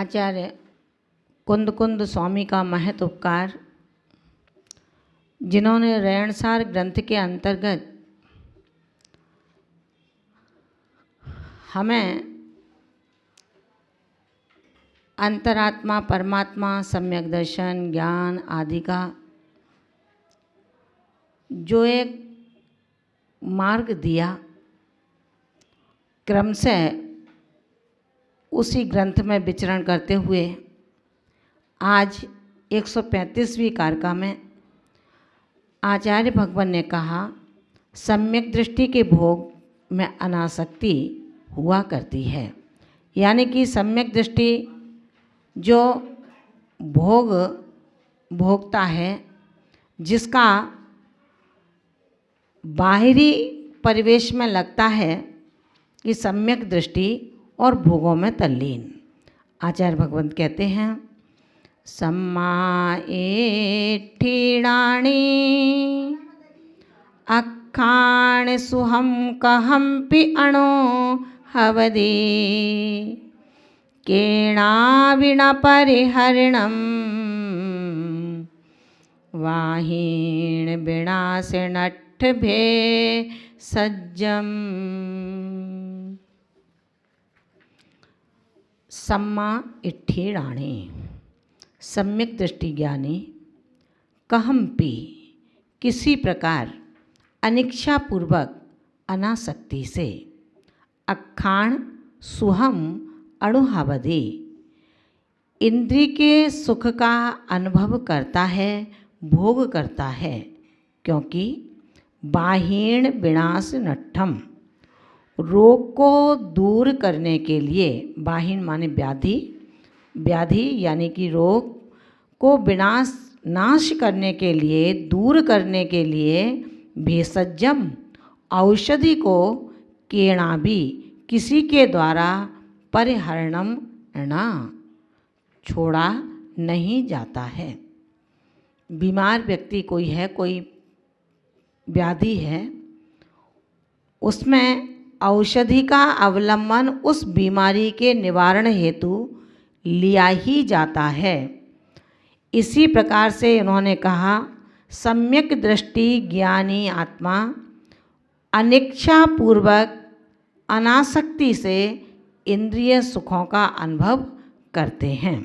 आचार्य कुंद कुंद स्वामी का महत उपकार, जिन्होंने रेणसार ग्रंथ के अंतर्गत हमें अंतरात्मा, परमात्मा, सम्यक दर्शन, ज्ञान आदि का जो एक मार्ग दिया, क्रम से उसी ग्रंथ में विचरण करते हुए आज 135वीं कारिका में आचार्य भगवान ने कहा, सम्यक दृष्टि के भोग में अनासक्ति हुआ करती है। यानी कि सम्यक दृष्टि जो भोग भोगता है, जिसका बाहरी परिवेश में लगता है कि सम्यक दृष्टि और भोगों में तल्लीन। आचार्य भगवंत कहते हैं, सम्मा एठीणाणी अखाण सुहम कहम्पि अणो हवदे केणाविण परिहरणम वाहीण विनाशिनट्ठ भे सज्जम। सम्मा इट्ठीणाणी, सम्यक दृष्टि ज्ञानी, कहम्पि किसी प्रकार अनिच्छापूर्वक अनासक्ति से, अखाण सुहम अणुहावदे इंद्रिय के सुख का अनुभव करता है, भोग करता है, क्योंकि बाहीण विनाश नट्ठम रोग को दूर करने के लिए, बाहीण माने व्याधि, व्याधि यानी कि रोग को नाश करने के लिए, दूर करने के लिए भेषजम औषधि को केणाभि किसी के द्वारा परिहरणम न छोड़ा नहीं जाता है। बीमार व्यक्ति कोई है, कोई व्याधि है, उसमें औषधि का अवलंबन उस बीमारी के निवारण हेतु लिया ही जाता है। इसी प्रकार से उन्होंने कहा, सम्यक दृष्टि ज्ञानी आत्मा अनिच्छापूर्वक अनासक्ति से इंद्रिय सुखों का अनुभव करते हैं।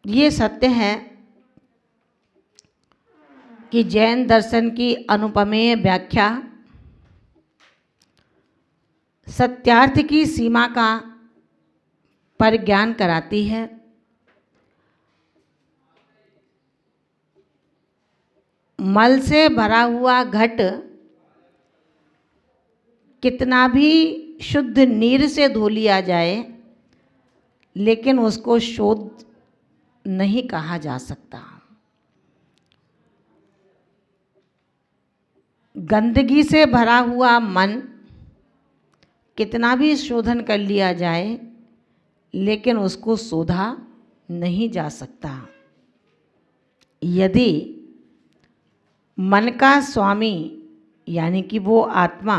ये सत्य है कि जैन दर्शन की अनुपमेय व्याख्या सत्यार्थ की सीमा का परिज्ञान कराती है। मल से भरा हुआ घट कितना भी शुद्ध नीर से धो लिया जाए, लेकिन उसको शुद्ध नहीं कहा जा सकता। गंदगी से भरा हुआ मन कितना भी शोधन कर लिया जाए, लेकिन उसको शोधा नहीं जा सकता। यदि मन का स्वामी यानी कि वो आत्मा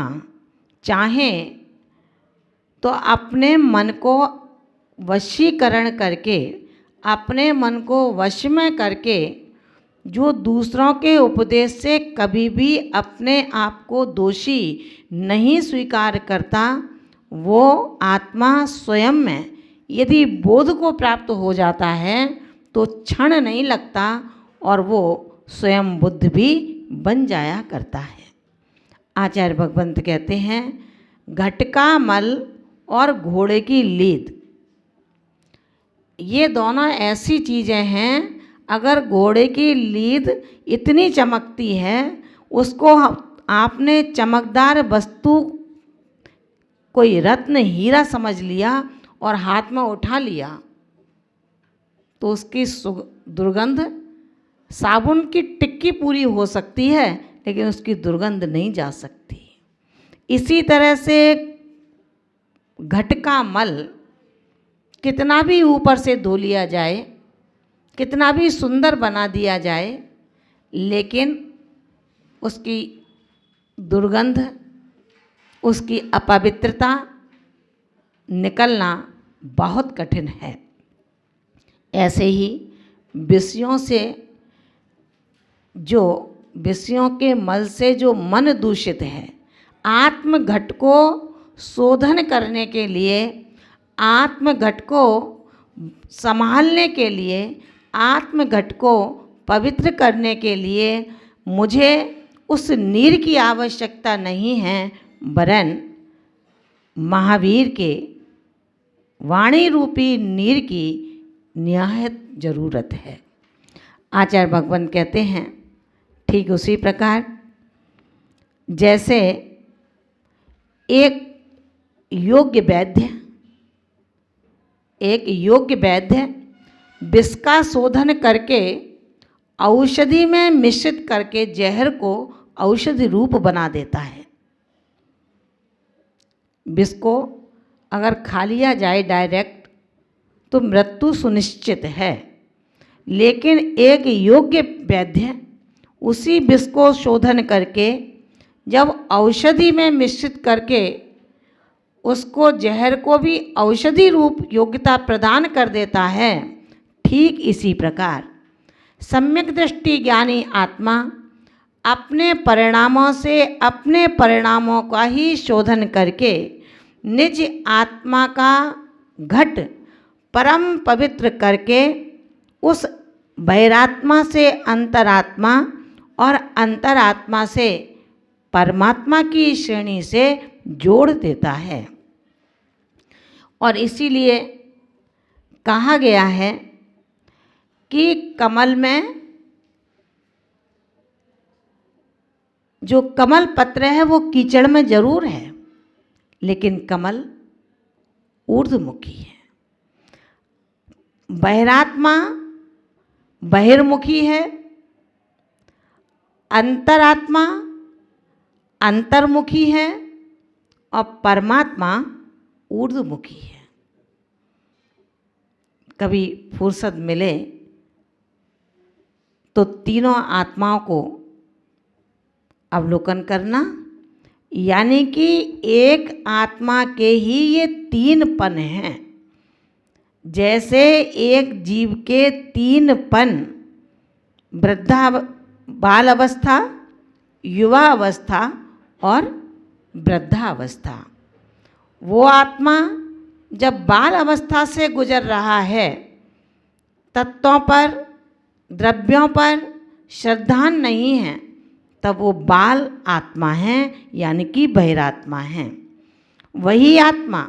चाहे तो अपने मन को वशीकरण करके, अपने मन को वश में करके, जो दूसरों के उपदेश से कभी भी अपने आप को दोषी नहीं स्वीकार करता, वो आत्मा स्वयं में यदि बोध को प्राप्त हो जाता है तो क्षण नहीं लगता और वो स्वयं बुद्ध भी बन जाया करता है। आचार्य भगवंत कहते हैं, घट का मल और घोड़े की लीद, ये दोनों ऐसी चीज़ें हैं, अगर घोड़े की लीद इतनी चमकती है, उसको आपने चमकदार वस्तु कोई रत्न हीरा समझ लिया और हाथ में उठा लिया, तो उसकी दुर्गंध साबुन की टिक्की पूरी हो सकती है, लेकिन उसकी दुर्गंध नहीं जा सकती। इसी तरह से घट का मल कितना भी ऊपर से धो लिया जाए, कितना भी सुंदर बना दिया जाए, लेकिन उसकी दुर्गंध, उसकी अपवित्रता निकलना बहुत कठिन है। ऐसे ही विषयों से विषयों के मल से जो मन दूषित है, आत्मघट को शोधन करने के लिए, आत्मघट को संभालने के लिए, आत्मघट को पवित्र करने के लिए मुझे उस नीर की आवश्यकता नहीं है, वरन महावीर के वाणी रूपी नीर की निहायत जरूरत है। आचार्य भगवंत कहते हैं, ठीक उसी प्रकार जैसे एक योग्य वैद्य विष का शोधन करके औषधि में मिश्रित करके जहर को औषधि रूप बना देता है। विष को अगर खा लिया जाए डायरेक्ट तो मृत्यु सुनिश्चित है, लेकिन एक योग्य वैद्य उसी विष को शोधन करके जब औषधि में मिश्रित करके उसको जहर को भी औषधि रूप योग्यता प्रदान कर देता है, ठीक इसी प्रकार सम्यक दृष्टि ज्ञानी आत्मा अपने परिणामों से अपने परिणामों का ही शोधन करके निज आत्मा का घट परम पवित्र करके उस बहिरात्मा से अंतरात्मा और अंतरात्मा से परमात्मा की श्रेणी से जोड़ देता है। और इसीलिए कहा गया है कि कमल में जो कमल पत्र है वो कीचड़ में जरूर है, लेकिन कमल ऊर्ध्वमुखी है। बहिरात्मा बहिर्मुखी है, अंतरात्मा अंतर्मुखी है और परमात्मा ऊर्ध्वमुखी है। कभी फुर्सत मिले तो तीनों आत्माओं को अवलोकन करना, यानी कि एक आत्मा के ही ये तीन पन हैं। जैसे एक जीव के तीन पन बाल अवस्था, युवा अवस्था और वृद्धावस्था, वो आत्मा जब बाल अवस्था से गुजर रहा है, तत्वों पर द्रव्यों पर श्रद्धा नहीं है, तब वो बाल आत्मा है, यानी कि बहिरात्मा है। वही आत्मा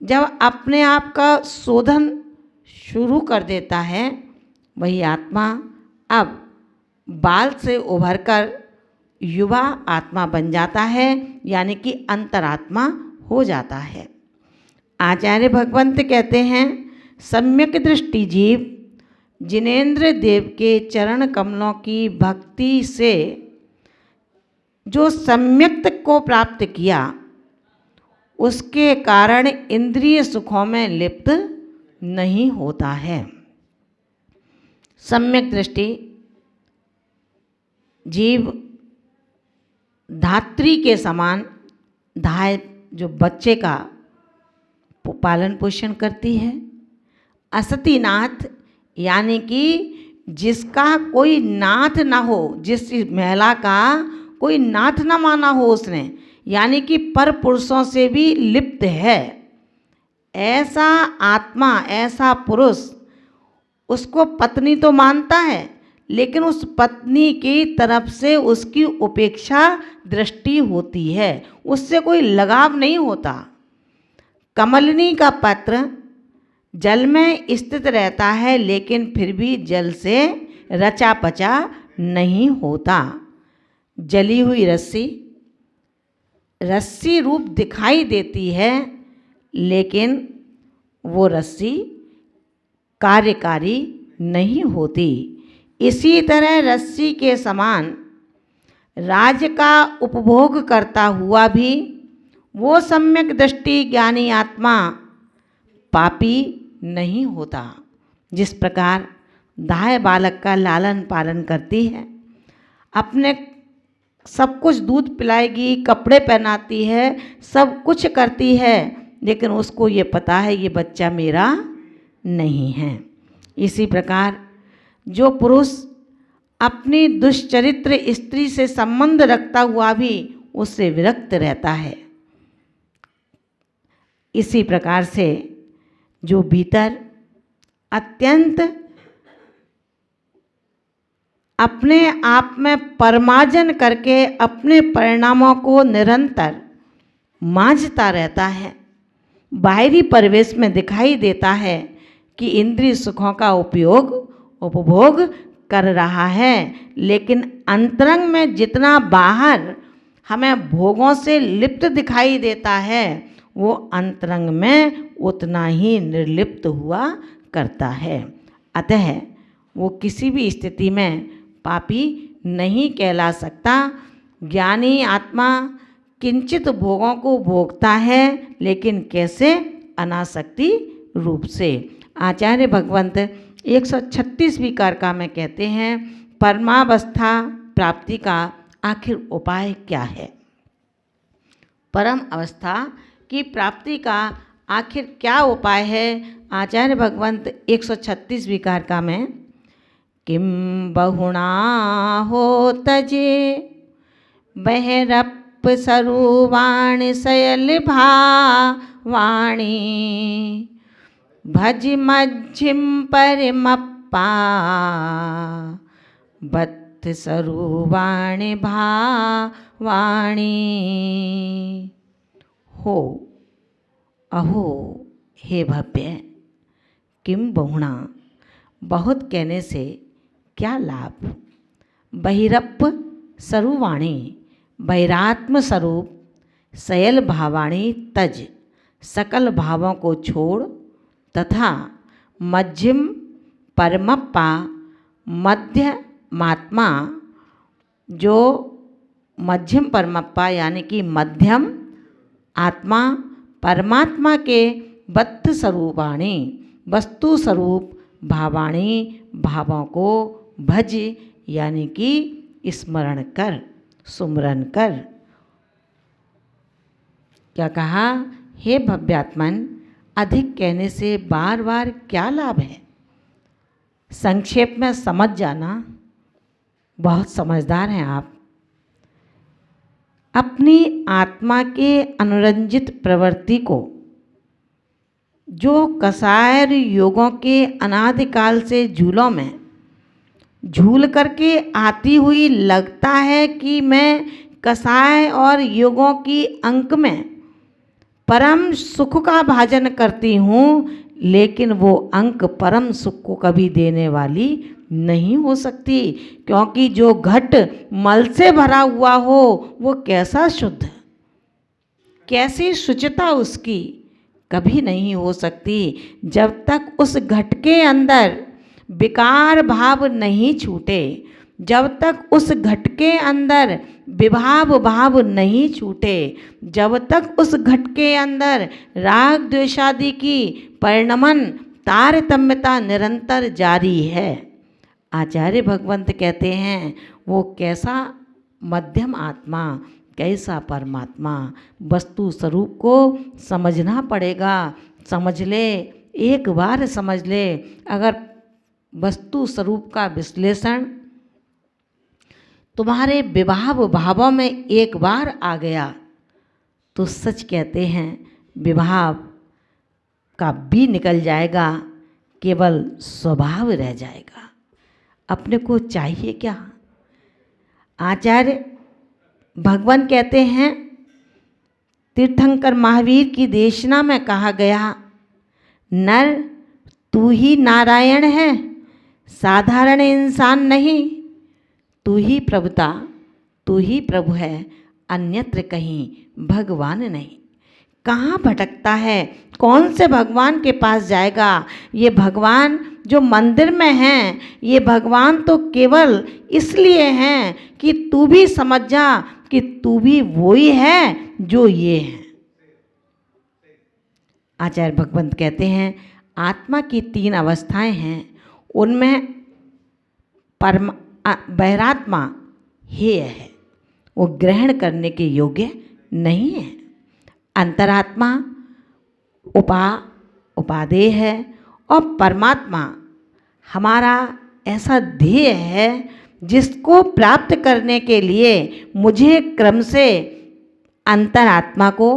जब अपने आप का शोधन शुरू कर देता है, वही आत्मा अब बाल से उभरकर युवा आत्मा बन जाता है, यानी कि अंतरात्मा हो जाता है। आचार्य भगवंत कहते हैं, सम्यक दृष्टि जीव जिनेन्द्र देव के चरण कमलों की भक्ति से जो सम्यक्त को प्राप्त किया, उसके कारण इंद्रिय सुखों में लिप्त नहीं होता है। सम्यक दृष्टि जीव धात्री के समान धाय जो बच्चे का पालन पोषण करती है, असतीनाथ यानी कि जिसका कोई नाथ ना हो, जिस महिला का कोई नाथ ना माना हो उसने, यानी कि पर पुरुषों से भी लिप्त है, ऐसा आत्मा, ऐसा पुरुष उसको पत्नी तो मानता है, लेकिन उस पत्नी की तरफ से उसकी उपेक्षा दृष्टि होती है, उससे कोई लगाव नहीं होता। कमलिनी का पत्र जल में स्थित रहता है, लेकिन फिर भी जल से रचा पचा नहीं होता। जली हुई रस्सी रूप दिखाई देती है, लेकिन वो रस्सी कार्यकारी नहीं होती। इसी तरह रस्सी के समान राज्य का उपभोग करता हुआ भी वो सम्यक दृष्टि ज्ञानी आत्मा पापी नहीं होता। जिस प्रकार दाह बालक का लालन पालन करती है, अपने सब कुछ दूध पिलाएगी, कपड़े पहनाती है, सब कुछ करती है, लेकिन उसको ये पता है ये बच्चा मेरा नहीं है। इसी प्रकार जो पुरुष अपनी दुष्चरित्र स्त्री से संबंध रखता हुआ भी उससे विरक्त रहता है, इसी प्रकार से जो भीतर अत्यंत अपने आप में परमार्जन करके अपने परिणामों को निरंतर मांझता रहता है, बाहरी परिवेश में दिखाई देता है कि इंद्रिय सुखों का उपभोग कर रहा है, लेकिन अंतरंग में जितना बाहर हमें भोगों से लिप्त दिखाई देता है वो अंतरंग में उतना ही निर्लिप्त हुआ करता है। अतः वो किसी भी स्थिति में पापी नहीं कहला सकता। ज्ञानी आत्मा किंचित भोगों को भोगता है, लेकिन कैसे? अनासक्ति रूप से। आचार्य भगवंत 136वीं कारिका में कहते हैं, परमावस्था प्राप्ति का आखिर उपाय क्या है? परम अवस्था की प्राप्ति का आखिर क्या उपाय है? आचार्य भगवंत 136वीं कारिका में, किम बहुणा हो तजे बहरप सरुवाणी सयल भावाणी भज मज्जिम परिमप्पा बत्थ सरुवाणी भावाणी। हो अहो हे भव्य, किम बहुणा बहुत कहने से क्या लाभ? बहिरप सरुवाणी बहिरात्म स्वरूप, सयल भावाणी तज सकल भावों को छोड़, तथा मध्यम परमप्पा मध्य मात्मा, जो मध्यम परमप्पा यानी कि मध्यम आत्मा परमात्मा के बद्ध स्वरूपाणी वस्तु स्वरूप भावाणी भावों को भज यानी कि स्मरण कर, सुमरन कर। क्या कहा? हे भव्यात्मन, अधिक कहने से बार बार क्या लाभ है? संक्षेप में समझ जाना, बहुत समझदार हैं आप। अपनी आत्मा के अनुरंजित प्रवृत्ति को, जो कसायर योगों के अनादिकाल से झूलों में झूल करके आती हुई लगता है कि मैं कसाय और योगों की अंक में परम सुख का भाजन करती हूँ, लेकिन वो अंक परम सुख को कभी देने वाली नहीं हो सकती, क्योंकि जो घट मल से भरा हुआ हो वो कैसा शुद्ध, कैसी शुचिता उसकी कभी नहीं हो सकती। जब तक उस घट के अंदर विकार भाव नहीं छूटे, जब तक उस घट के अंदर विभाव भाव नहीं छूटे, जब तक उस घट के अंदर राग द्वेषादि की परिणमन तारतम्यता निरंतर जारी है। आचार्य भगवंत कहते हैं वो कैसा मध्यम आत्मा, कैसा परमात्मा, वस्तु स्वरूप को समझना पड़ेगा। समझ ले, एक बार समझ ले। अगर वस्तु स्वरूप का विश्लेषण तुम्हारे विभाव भावों में एक बार आ गया तो सच कहते हैं विभाव का भी निकल जाएगा, केवल स्वभाव रह जाएगा। अपने को चाहिए क्या? आचार्य भगवान कहते हैं, तीर्थंकर महावीर की देशना में कहा गया, नर तू ही नारायण है, साधारण इंसान नहीं। तू ही प्रभुता, तू ही प्रभु है, अन्यत्र कहीं भगवान नहीं। कहाँ भटकता है? कौन से भगवान के पास जाएगा? ये भगवान जो मंदिर में हैं, ये भगवान तो केवल इसलिए हैं कि तू भी समझ जा कि तू भी वही है जो ये है। आचार्य भगवंत कहते हैं आत्मा की 3 अवस्थाएं हैं, उनमें बहिरात्मा हेय है, वो ग्रहण करने के योग्य नहीं है। अंतरात्मा उपादेय है और परमात्मा हमारा ऐसा ध्येय है जिसको प्राप्त करने के लिए मुझे क्रम से अंतरात्मा को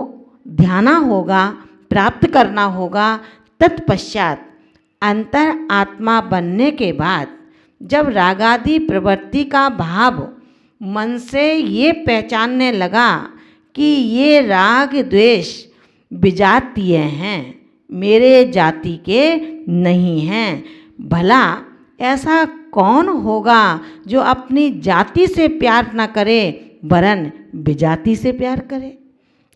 ध्याना होगा, प्राप्त करना होगा। तत्पश्चात अंतर आत्मा बनने के बाद जब रागादि प्रवृत्ति का भाव मन से ये पहचानने लगा कि ये राग द्वेष विजातीय हैं, मेरे जाति के नहीं हैं, भला ऐसा कौन होगा जो अपनी जाति से प्यार न करे वरन विजाति से प्यार करे?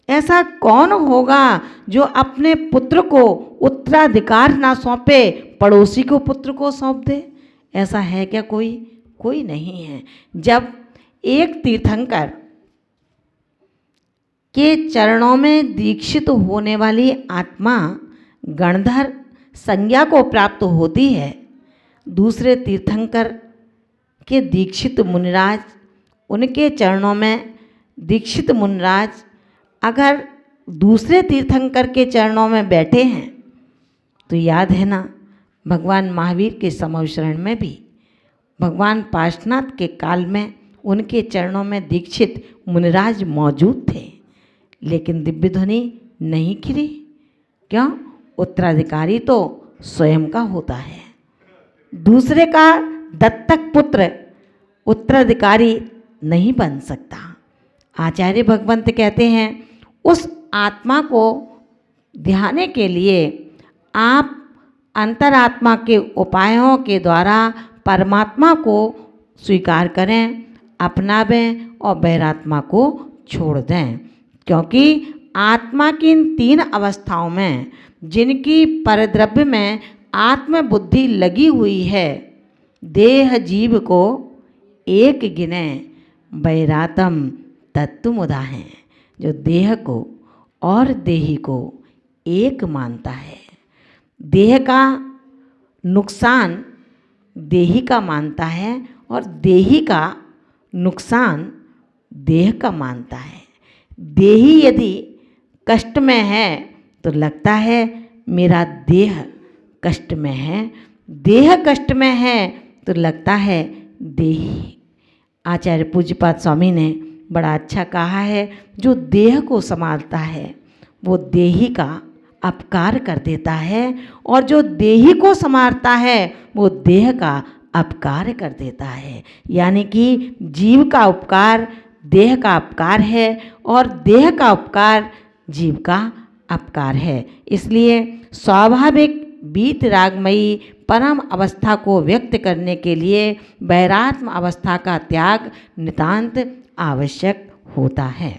ऐसा कौन होगा जो अपने पुत्र को उत्तराधिकार ना सौंपे, पड़ोसी को पुत्र को सौंप दे? ऐसा है क्या कोई? कोई नहीं है। जब एक तीर्थंकर के चरणों में दीक्षित होने वाली आत्मा गणधर संज्ञा को प्राप्त होती है, दूसरे तीर्थंकर के दीक्षित मुनिराज, उनके चरणों में दीक्षित मुनिराज अगर दूसरे तीर्थंकर के चरणों में बैठे हैं तो याद है ना, भगवान महावीर के समवशरण में भी भगवान पार्श्वनाथ के काल में उनके चरणों में दीक्षित मुनिराज मौजूद थे, लेकिन दिव्य ध्वनि नहीं खिली। क्यों? उत्तराधिकारी तो स्वयं का होता है, दूसरे का दत्तक पुत्र उत्तराधिकारी नहीं बन सकता। आचार्य भगवंत कहते हैं उस आत्मा को ध्याने के लिए आप अंतरात्मा के उपायों के द्वारा परमात्मा को स्वीकार करें, अपनावें और बहिरात्मा को छोड़ दें। क्योंकि आत्मा की इन 3 अवस्थाओं में जिनकी परद्रव्य में आत्म बुद्धि लगी हुई है, देह जीव को एक गिने बैरातम तत्वमुदा है, जो देह को और देही को एक मानता है। देह का नुकसान देही का मानता है और देही का नुकसान देह का मानता है। देही यदि कष्ट में है तो लगता है मेरा देह कष्ट में है, देह कष्ट में है तो लगता है देही। आचार्य पूज्यपाद स्वामी ने बड़ा अच्छा कहा है, जो देह को संभालता है वो देही का अपकार कर देता है और जो देही को संभालता है वो देह का अपकार कर देता है। यानी कि जीव का उपकार देह का अपकार है और देह का उपकार जीव का अपकार है। इसलिए स्वाभाविक बीत रागमयी परम अवस्था को व्यक्त करने के लिए वैरात्म अवस्था का त्याग नितांत आवश्यक होता है।